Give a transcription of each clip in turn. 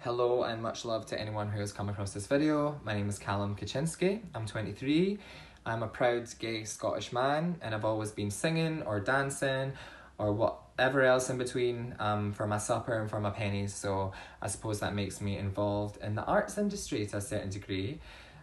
Hello and much love to anyone who has come across this video. My name is Callum Kaczynski. I'm 23. I'm a proud gay Scottish man and I've always been singing or dancing or whatever else in between for my supper and for my pennies. So I suppose that makes me involved in the arts industry to a certain degree.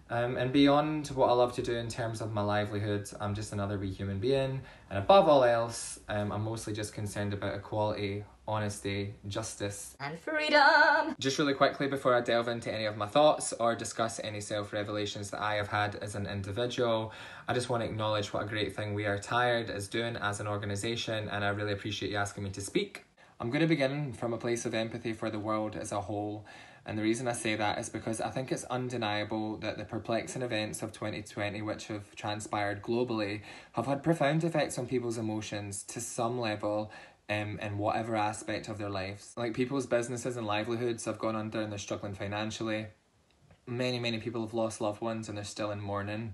And beyond what I love to do in terms of my livelihood, I'm just another wee human being. And above all else, I'm mostly just concerned about equality, honesty, justice, and freedom. Just really quickly before I delve into any of my thoughts or discuss any self-revelations that I have had as an individual, I just want to acknowledge what a great thing We Are Tired is doing as an organisation, and I really appreciate you asking me to speak. I'm going to begin from a place of empathy for the world as a whole. And the reason I say that is because I think it's undeniable that the perplexing events of 2020, which have transpired globally, have had profound effects on people's emotions to some level in whatever aspect of their lives. Like, people's businesses and livelihoods have gone under and they're struggling financially. Many people have lost loved ones and they're still in mourning.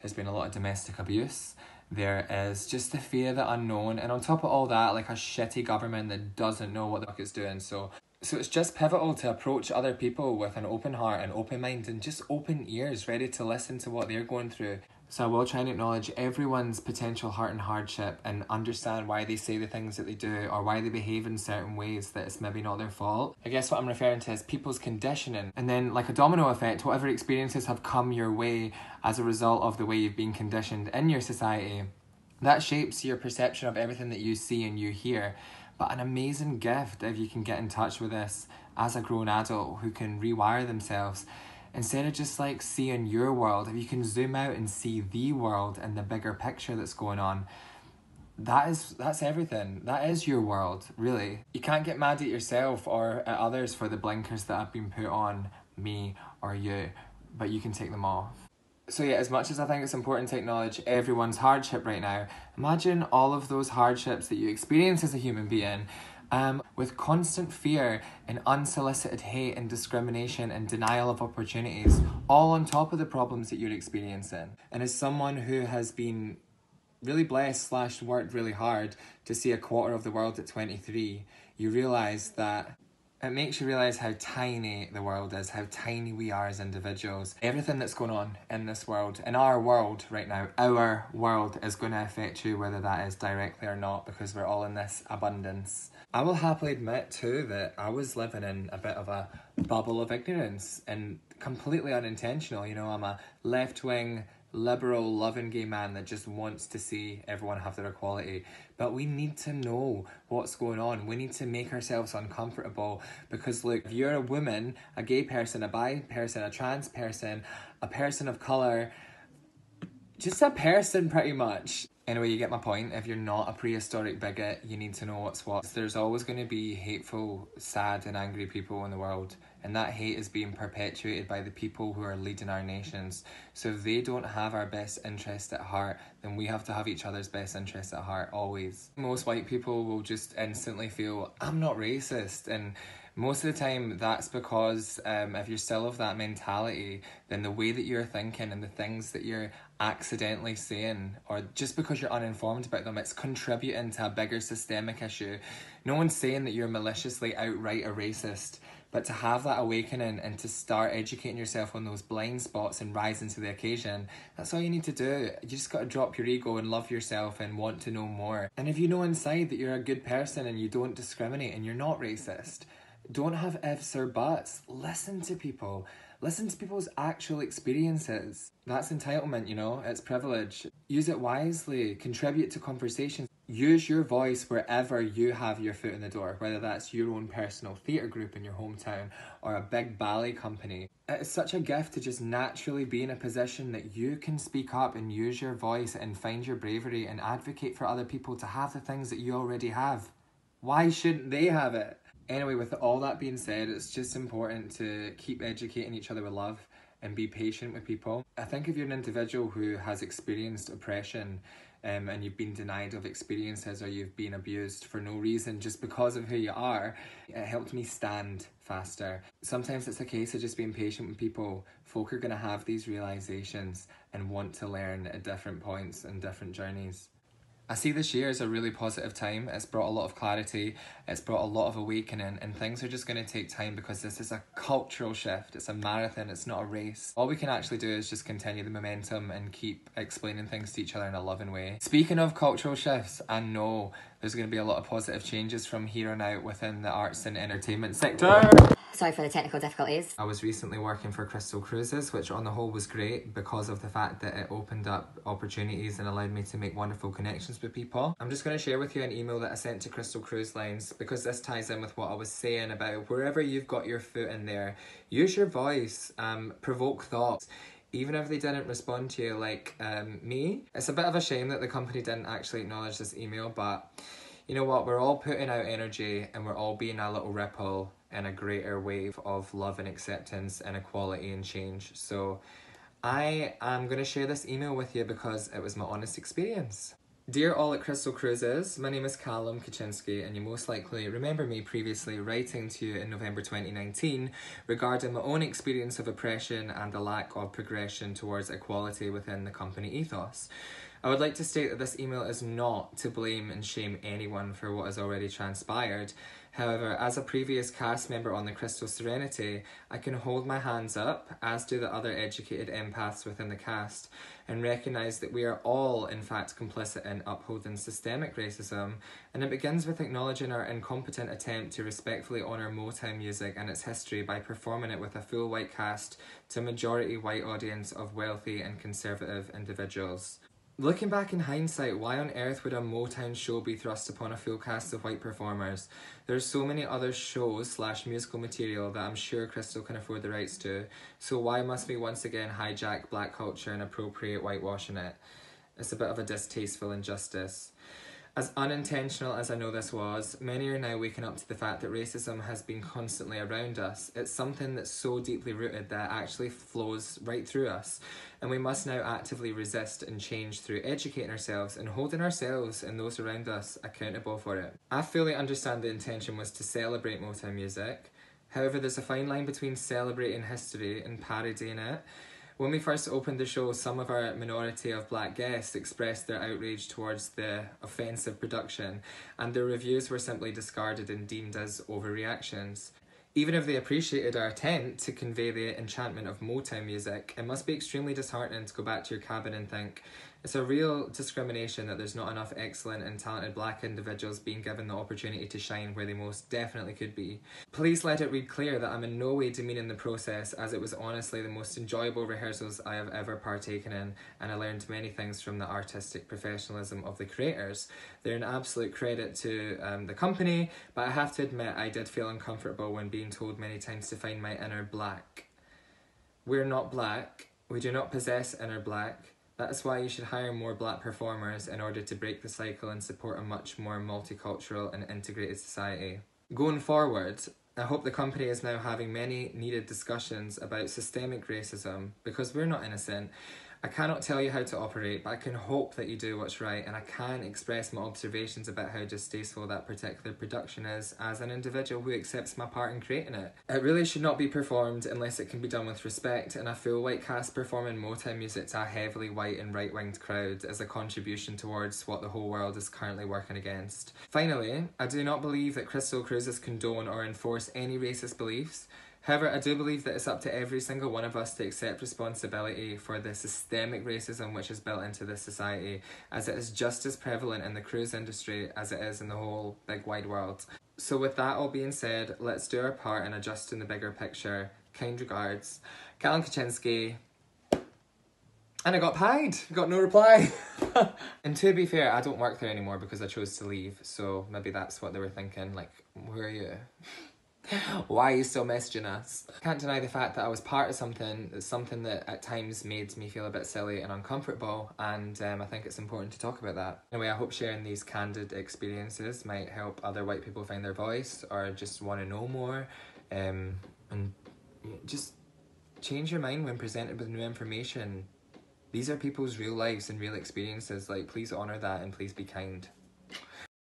There's been a lot of domestic abuse. There is just the fear of the unknown. And on top of all that, like a shitty government that doesn't know what the fuck it's doing. So it's just pivotal to approach other people with an open heart and open mind and just open ears, ready to listen to what they're going through. So I will try and acknowledge everyone's potential hurt and hardship and understand why they say the things that they do or why they behave in certain ways that it's maybe not their fault. I guess what I'm referring to is people's conditioning. And then, like a domino effect, whatever experiences have come your way as a result of the way you've been conditioned in your society, that shapes your perception of everything that you see and you hear. But an amazing gift if you can get in touch with this as a grown adult who can rewire themselves. Instead of just like seeing your world, if you can zoom out and see the world and the bigger picture that's going on, that's everything. That is your world, really. You can't get mad at yourself or at others for the blinkers that have been put on me or you, but you can take them off. So yeah, as much as I think it's important to acknowledge everyone's hardship right now, imagine all of those hardships that you experience as a human being, with constant fear and unsolicited hate and discrimination and denial of opportunities, all on top of the problems that you're experiencing. And as someone who has been really blessed / worked really hard to see a quarter of the world at 23, you realise that it makes you realise how tiny the world is, how tiny we are as individuals. Everything that's going on in this world, in our world right now, our world is going to affect you, whether that is directly or not, because we're all in this abundance. I will happily admit too that I was living in a bit of a bubble of ignorance and completely unintentional. You know, I'm a left-wing, liberal, loving gay man that just wants to see everyone have their equality. But we need to know what's going on. We need to make ourselves uncomfortable because, look, if you're a woman, a gay person, a bi person, a trans person, a person of colour, just a person pretty much. Anyway, you get my point. If you're not a prehistoric bigot, you need to know what's what. There's always going to be hateful, sad and angry people in the world. And that hate is being perpetuated by the people who are leading our nations. So if they don't have our best interest at heart, then we have to have each other's best interest at heart, always. Most white people will just instantly feel, I'm not racist. And most of the time, that's because if you're still of that mentality, then the way that you're thinking and the things that you're accidentally saying, or just because you're uninformed about them, it's contributing to a bigger systemic issue. No one's saying that you're maliciously outright a racist, but to have that awakening and to start educating yourself on those blind spots and rising to the occasion, that's all you need to do. You just got to drop your ego and love yourself and want to know more. And if you know inside that you're a good person and you don't discriminate and you're not racist, don't have ifs or buts. Listen to people. Listen to people's actual experiences. That's entitlement, you know, it's privilege. Use it wisely. Contribute to conversations. Use your voice wherever you have your foot in the door, whether that's your own personal theatre group in your hometown or a big ballet company. It's such a gift to just naturally be in a position that you can speak up and use your voice and find your bravery and advocate for other people to have the things that you already have. Why shouldn't they have it? Anyway, with all that being said, it's just important to keep educating each other with love and be patient with people. I think if you're an individual who has experienced oppression and you've been denied of experiences or you've been abused for no reason just because of who you are, it helped me stand faster. Sometimes it's a case of just being patient with people. Folk are going to have these realizations and want to learn at different points and different journeys. I see this year as a really positive time. It's brought a lot of clarity, it's brought a lot of awakening, and things are just going to take time because this is a cultural shift. It's a marathon, it's not a race. All we can actually do is just continue the momentum and keep explaining things to each other in a loving way. Speaking of cultural shifts, I know there's going to be a lot of positive changes from here on out within the arts and entertainment sector. Sorry for the technical difficulties. I was recently working for Crystal Cruises, which on the whole was great because of the fact that it opened up opportunities and allowed me to make wonderful connections with people. I'm just going to share with you an email that I sent to Crystal Cruise Lines because this ties in with what I was saying about wherever you've got your foot in there, use your voice, provoke thoughts. Even if they didn't respond to you like me. It's a bit of a shame that the company didn't actually acknowledge this email, but you know what, we're all putting out energy and we're all being a little ripple in a greater wave of love and acceptance and equality and change. So I am going to share this email with you because it was my honest experience. Dear all at Crystal Cruises, my name is Callum Kaczynski and you most likely remember me previously writing to you in November 2019 regarding my own experience of oppression and the lack of progression towards equality within the company ethos. I would like to state that this email is not to blame and shame anyone for what has already transpired. However, as a previous cast member on the Crystal Serenity, I can hold my hands up, as do the other educated empaths within the cast, and recognise that we are all in fact complicit in upholding systemic racism, and it begins with acknowledging our incompetent attempt to respectfully honour Motown music and its history by performing it with a full white cast to a majority white audience of wealthy and conservative individuals. Looking back in hindsight, why on earth would a Motown show be thrust upon a full cast of white performers? There's so many other shows / musical material that I'm sure Crystal can afford the rights to, so why must we once again hijack black culture and appropriate whitewashing it? It's a bit of a distasteful injustice. As unintentional as I know this was, many are now waking up to the fact that racism has been constantly around us. It's something that's so deeply rooted that it actually flows right through us, and we must now actively resist and change through educating ourselves and holding ourselves and those around us accountable for it. I fully understand the intention was to celebrate Motown music. However, there's a fine line between celebrating history and parodying it. When we first opened the show, some of our minority of black guests expressed their outrage towards the offensive production, and their reviews were simply discarded and deemed as overreactions. Even if they appreciated our attempt to convey the enchantment of Motown music, it must be extremely disheartening to go back to your cabin and think, it's a real discrimination that there's not enough excellent and talented black individuals being given the opportunity to shine where they most definitely could be. Please let it read clear that I'm in no way demeaning the process, as it was honestly the most enjoyable rehearsals I have ever partaken in, and I learned many things from the artistic professionalism of the creators. They're an absolute credit to the company, but I have to admit I did feel uncomfortable when being told many times to find my inner black. We're not black. We do not possess inner black. That is why you should hire more black performers in order to break the cycle and support a much more multicultural and integrated society. Going forward, I hope the company is now having many needed discussions about systemic racism, because we're not innocent. I cannot tell you how to operate, but I can hope that you do what's right, and I can express my observations about how distasteful that particular production is as an individual who accepts my part in creating it. It really should not be performed unless it can be done with respect, and a full white cast performing Motown music to a heavily white and right-winged crowd is a contribution towards what the whole world is currently working against. Finally, I do not believe that Crystal Cruises condone or enforce any racist beliefs. However, I do believe that it's up to every single one of us to accept responsibility for the systemic racism which is built into this society, as it is just as prevalent in the cruise industry as it is in the whole big wide world. So with that all being said, let's do our part in adjusting the bigger picture. Kind regards, Callum Kaczynski. And I got pied, got no reply. And to be fair, I don't work there anymore because I chose to leave, so maybe that's what they were thinking, like, where are you? Why are you still messaging us? Can't deny the fact that I was part of something that at times made me feel a bit silly and uncomfortable, and I think it's important to talk about that. Anyway, I hope sharing these candid experiences might help other white people find their voice, or just want to know more, and just change your mind when presented with new information. These are people's real lives and real experiences, like, please honour that and please be kind.